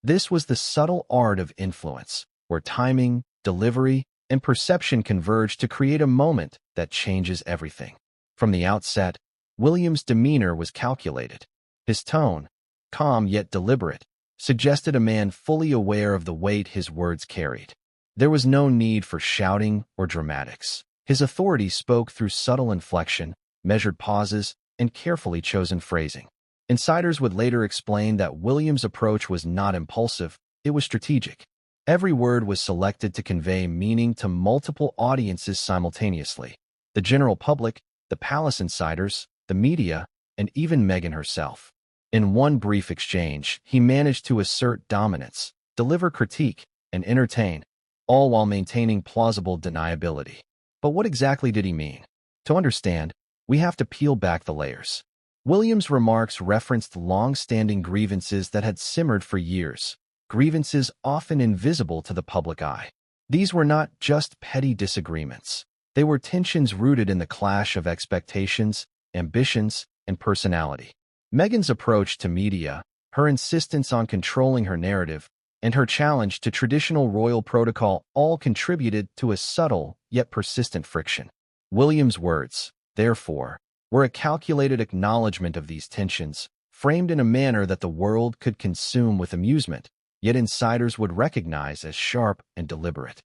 This was the subtle art of influence, where timing, delivery, and perception converged to create a moment that changes everything. From the outset, William's demeanor was calculated. His tone, calm yet deliberate, suggested a man fully aware of the weight his words carried. There was no need for shouting or dramatics. His authority spoke through subtle inflection, measured pauses, and carefully chosen phrasing. Insiders would later explain that William's approach was not impulsive, it was strategic. Every word was selected to convey meaning to multiple audiences simultaneously: the general public, the palace insiders, the media, and even Meghan herself. In one brief exchange, he managed to assert dominance, deliver critique, and entertain, all while maintaining plausible deniability. But what exactly did he mean? To understand, we have to peel back the layers. William's remarks referenced long-standing grievances that had simmered for years, grievances often invisible to the public eye. These were not just petty disagreements. They were tensions rooted in the clash of expectations, ambitions, and personality. Meghan's approach to media, her insistence on controlling her narrative, and her challenge to traditional royal protocol all contributed to a subtle yet persistent friction. William's words, therefore, were a calculated acknowledgement of these tensions, framed in a manner that the world could consume with amusement, yet insiders would recognize as sharp and deliberate.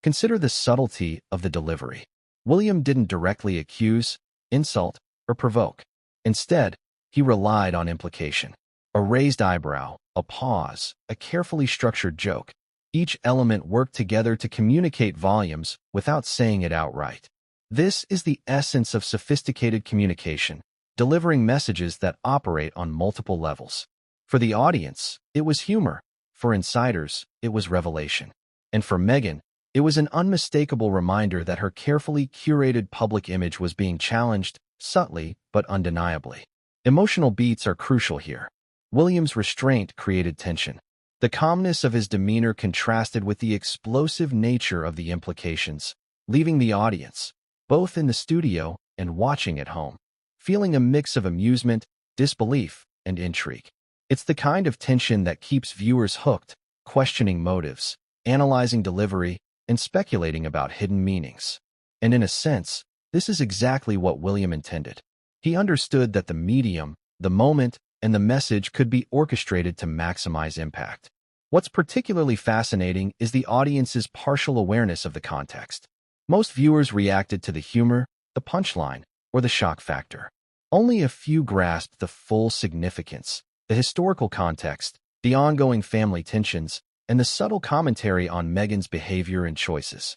Consider the subtlety of the delivery. William didn't directly accuse, insult, or provoke. Instead, he relied on implication. A raised eyebrow, a pause, a carefully structured joke. Each element worked together to communicate volumes without saying it outright. This is the essence of sophisticated communication, delivering messages that operate on multiple levels. For the audience, it was humor. For insiders, it was revelation. And for Meghan, it was an unmistakable reminder that her carefully curated public image was being challenged, subtly but undeniably. Emotional beats are crucial here. William's restraint created tension. The calmness of his demeanor contrasted with the explosive nature of the implications, leaving the audience, both in the studio and watching at home, feeling a mix of amusement, disbelief, and intrigue. It's the kind of tension that keeps viewers hooked, questioning motives, analyzing delivery, and speculating about hidden meanings. And in a sense, this is exactly what William intended. He understood that the medium, the moment, and the message could be orchestrated to maximize impact. What's particularly fascinating is the audience's partial awareness of the context. Most viewers reacted to the humor, the punchline, or the shock factor. Only a few grasped the full significance, the historical context, the ongoing family tensions, and the subtle commentary on Meghan's behavior and choices.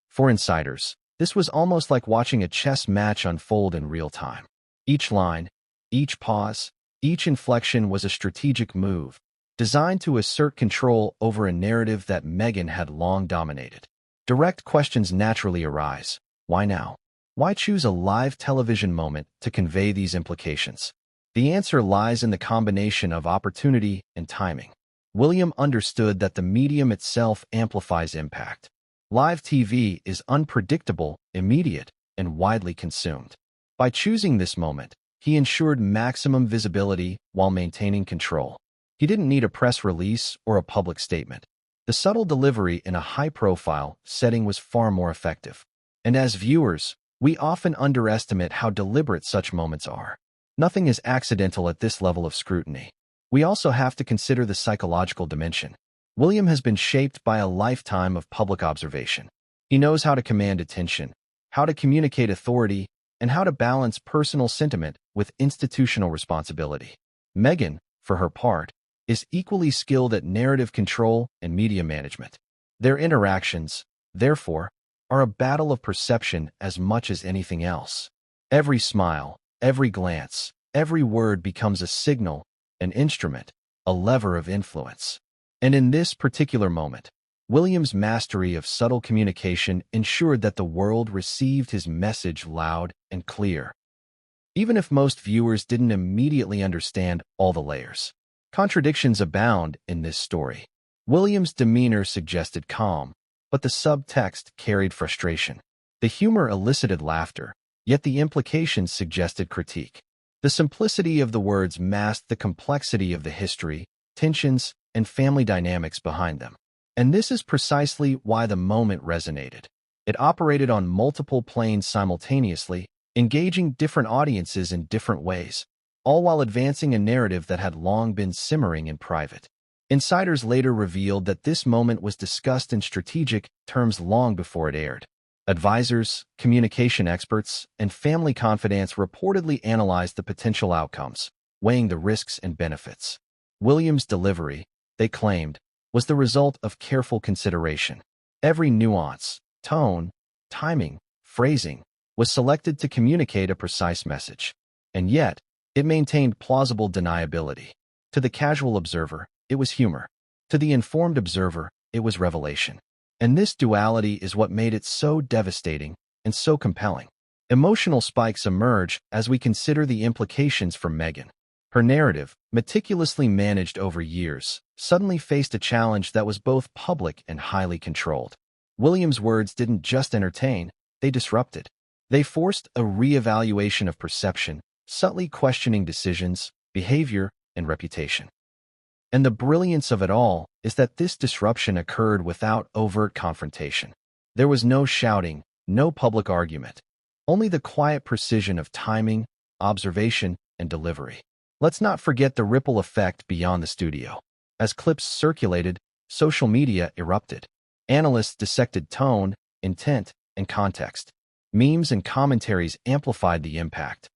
For insiders, this was almost like watching a chess match unfold in real time. Each line, each pause, each inflection was a strategic move, designed to assert control over a narrative that Meghan had long dominated. Direct questions naturally arise. Why now? Why choose a live television moment to convey these implications? The answer lies in the combination of opportunity and timing. William understood that the medium itself amplifies impact. Live TV is unpredictable, immediate, and widely consumed. By choosing this moment, he ensured maximum visibility while maintaining control. He didn't need a press release or a public statement. The subtle delivery in a high-profile setting was far more effective. And as viewers, we often underestimate how deliberate such moments are. Nothing is accidental at this level of scrutiny. We also have to consider the psychological dimension. William has been shaped by a lifetime of public observation. He knows how to command attention, how to communicate authority, and how to balance personal sentiment with institutional responsibility. Meghan, for her part, is equally skilled at narrative control and media management. Their interactions, therefore, are a battle of perception as much as anything else. Every smile, every glance, every word becomes a signal, an instrument, a lever of influence. And in this particular moment, William's mastery of subtle communication ensured that the world received his message loud and clear. Even if most viewers didn't immediately understand all the layers. Contradictions abound in this story. William's demeanor suggested calm, but the subtext carried frustration. The humor elicited laughter, yet the implications suggested critique. The simplicity of the words masked the complexity of the history, tensions, and family dynamics behind them. And this is precisely why the moment resonated. It operated on multiple planes simultaneously, engaging different audiences in different ways, all while advancing a narrative that had long been simmering in private. Insiders later revealed that this moment was discussed in strategic terms long before it aired. Advisors, communication experts, and family confidants reportedly analyzed the potential outcomes, weighing the risks and benefits. William's delivery, they claimed, was the result of careful consideration. Every nuance, tone, timing, phrasing was selected to communicate a precise message. And yet, it maintained plausible deniability. To the casual observer, it was humor. To the informed observer, it was revelation. And this duality is what made it so devastating and so compelling. Emotional spikes emerge as we consider the implications for Meghan. Her narrative, meticulously managed over years, suddenly faced a challenge that was both public and highly controlled. William's words didn't just entertain, they disrupted. They forced a re-evaluation of perception, subtly questioning decisions, behavior, and reputation. And the brilliance of it all is that this disruption occurred without overt confrontation. There was no shouting, no public argument, only the quiet precision of timing, observation, and delivery. Let's not forget the ripple effect beyond the studio. As clips circulated, social media erupted. Analysts dissected tone, intent, and context. Memes and commentaries amplified the impact.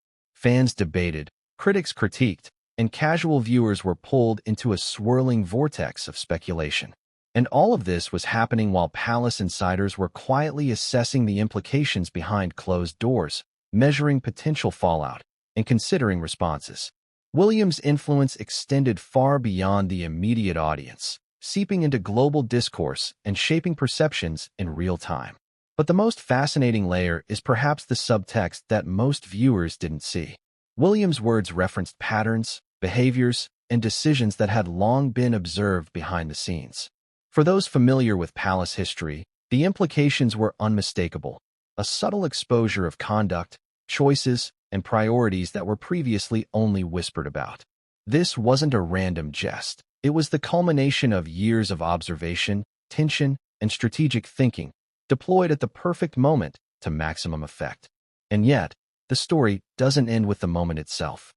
Fans debated, critics critiqued, and casual viewers were pulled into a swirling vortex of speculation. And all of this was happening while palace insiders were quietly assessing the implications behind closed doors, measuring potential fallout, and considering responses. William's influence extended far beyond the immediate audience, seeping into global discourse and shaping perceptions in real time. But the most fascinating layer is perhaps the subtext that most viewers didn't see. William's words referenced patterns, behaviors, and decisions that had long been observed behind the scenes. For those familiar with palace history, the implications were unmistakable, a subtle exposure of conduct, choices, and priorities that were previously only whispered about. This wasn't a random jest. It was the culmination of years of observation, tension, and strategic thinking, deployed at the perfect moment to maximum effect. And yet, the story doesn't end with the moment itself.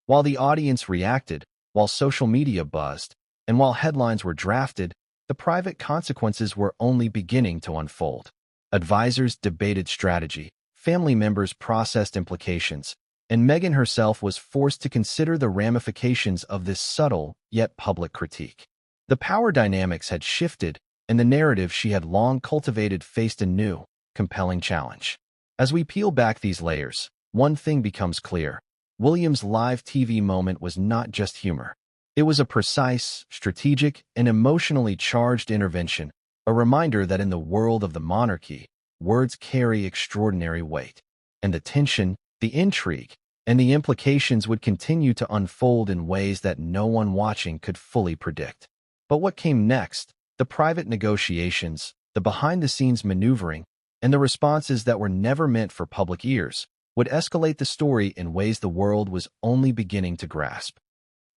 While the audience reacted, while social media buzzed, and while headlines were drafted, the private consequences were only beginning to unfold. Advisors debated strategy, family members processed implications, and Meghan herself was forced to consider the ramifications of this subtle yet public critique. The power dynamics had shifted, and the narrative she had long cultivated faced a new, compelling challenge. As we peel back these layers, one thing becomes clear. William's live TV moment was not just humor. It was a precise, strategic, and emotionally charged intervention, a reminder that in the world of the monarchy, words carry extraordinary weight. And the tension, the intrigue, and the implications would continue to unfold in ways that no one watching could fully predict. But what came next? The private negotiations, the behind-the-scenes maneuvering, and the responses that were never meant for public ears would escalate the story in ways the world was only beginning to grasp.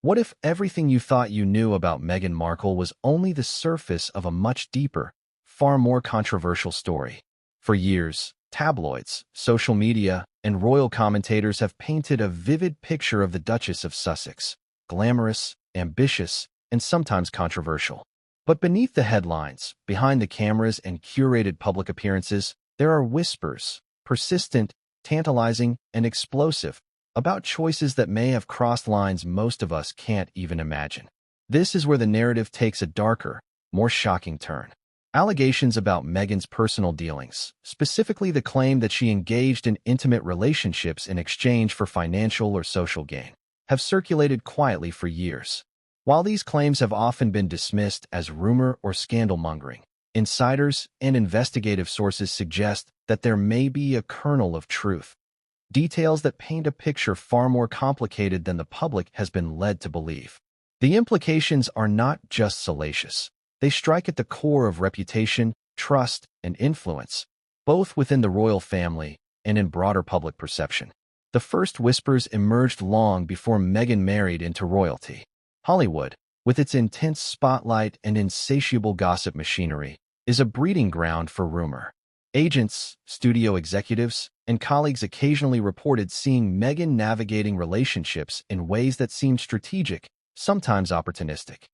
What if everything you thought you knew about Meghan Markle was only the surface of a much deeper, far more controversial story? For years, tabloids, social media, and royal commentators have painted a vivid picture of the Duchess of Sussex, glamorous, ambitious, and sometimes controversial. But beneath the headlines, behind the cameras and curated public appearances, there are whispers, persistent, tantalizing, and explosive, about choices that may have crossed lines most of us can't even imagine. This is where the narrative takes a darker, more shocking turn. Allegations about Meghan's personal dealings, specifically the claim that she engaged in intimate relationships in exchange for financial or social gain, have circulated quietly for years. While these claims have often been dismissed as rumor or scandal-mongering, insiders and investigative sources suggest that there may be a kernel of truth, details that paint a picture far more complicated than the public has been led to believe. The implications are not just salacious. They strike at the core of reputation, trust, and influence, both within the royal family and in broader public perception. The first whispers emerged long before Meghan married into royalty. Hollywood, with its intense spotlight and insatiable gossip machinery, is a breeding ground for rumor. Agents, studio executives, and colleagues occasionally reported seeing Meghan navigating relationships in ways that seemed strategic, sometimes opportunistic.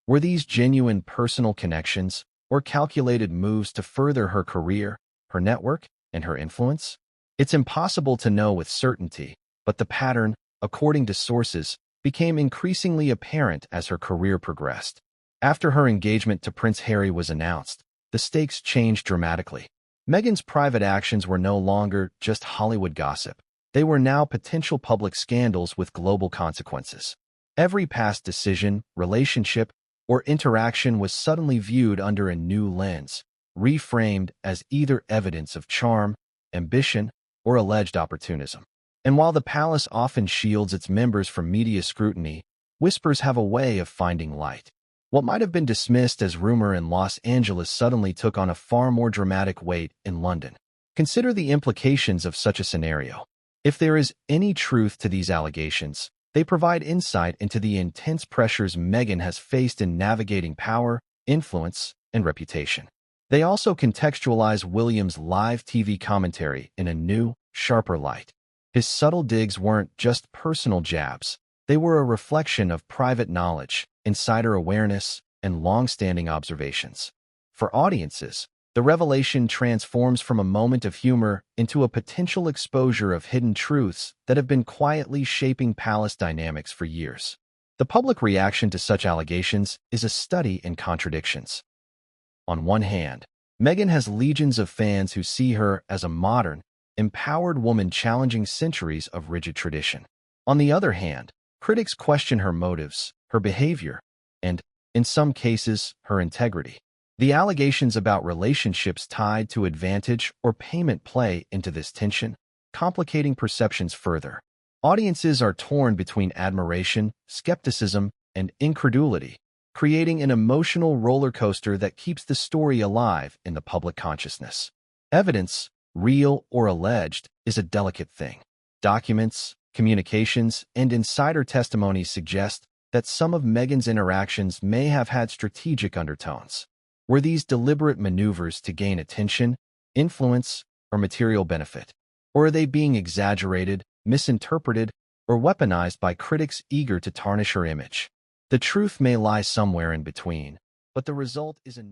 Were these genuine personal connections or calculated moves to further her career, her network, and her influence? It's impossible to know with certainty, but the pattern, according to sources, became increasingly apparent as her career progressed. After her engagement to Prince Harry was announced, the stakes changed dramatically. Meghan's private actions were no longer just Hollywood gossip. They were now potential public scandals with global consequences. Every past decision, relationship, or interaction was suddenly viewed under a new lens, reframed as either evidence of charm, ambition, or alleged opportunism. And while the palace often shields its members from media scrutiny, whispers have a way of finding light. What might have been dismissed as rumor in Los Angeles suddenly took on a far more dramatic weight in London. Consider the implications of such a scenario. If there is any truth to these allegations, they provide insight into the intense pressures Meghan has faced in navigating power, influence, and reputation. They also contextualize William's live TV commentary in a new, sharper light. His subtle digs weren't just personal jabs. They were a reflection of private knowledge, insider awareness, and long-standing observations. For audiences, the revelation transforms from a moment of humor into a potential exposure of hidden truths that have been quietly shaping palace dynamics for years. The public reaction to such allegations is a study in contradictions. On one hand, Meghan has legions of fans who see her as a modern, empowered woman challenging centuries of rigid tradition. On the other hand, critics question her motives, her behavior, and, in some cases, her integrity. The allegations about relationships tied to advantage or payment play into this tension, complicating perceptions further. Audiences are torn between admiration, skepticism, and incredulity, creating an emotional roller coaster that keeps the story alive in the public consciousness. Evidence, real or alleged, is a delicate thing. Documents, communications, and insider testimonies suggest that some of Meghan's interactions may have had strategic undertones. Were these deliberate maneuvers to gain attention, influence, or material benefit? Or are they being exaggerated, misinterpreted, or weaponized by critics eager to tarnish her image? The truth may lie somewhere in between, but the result is a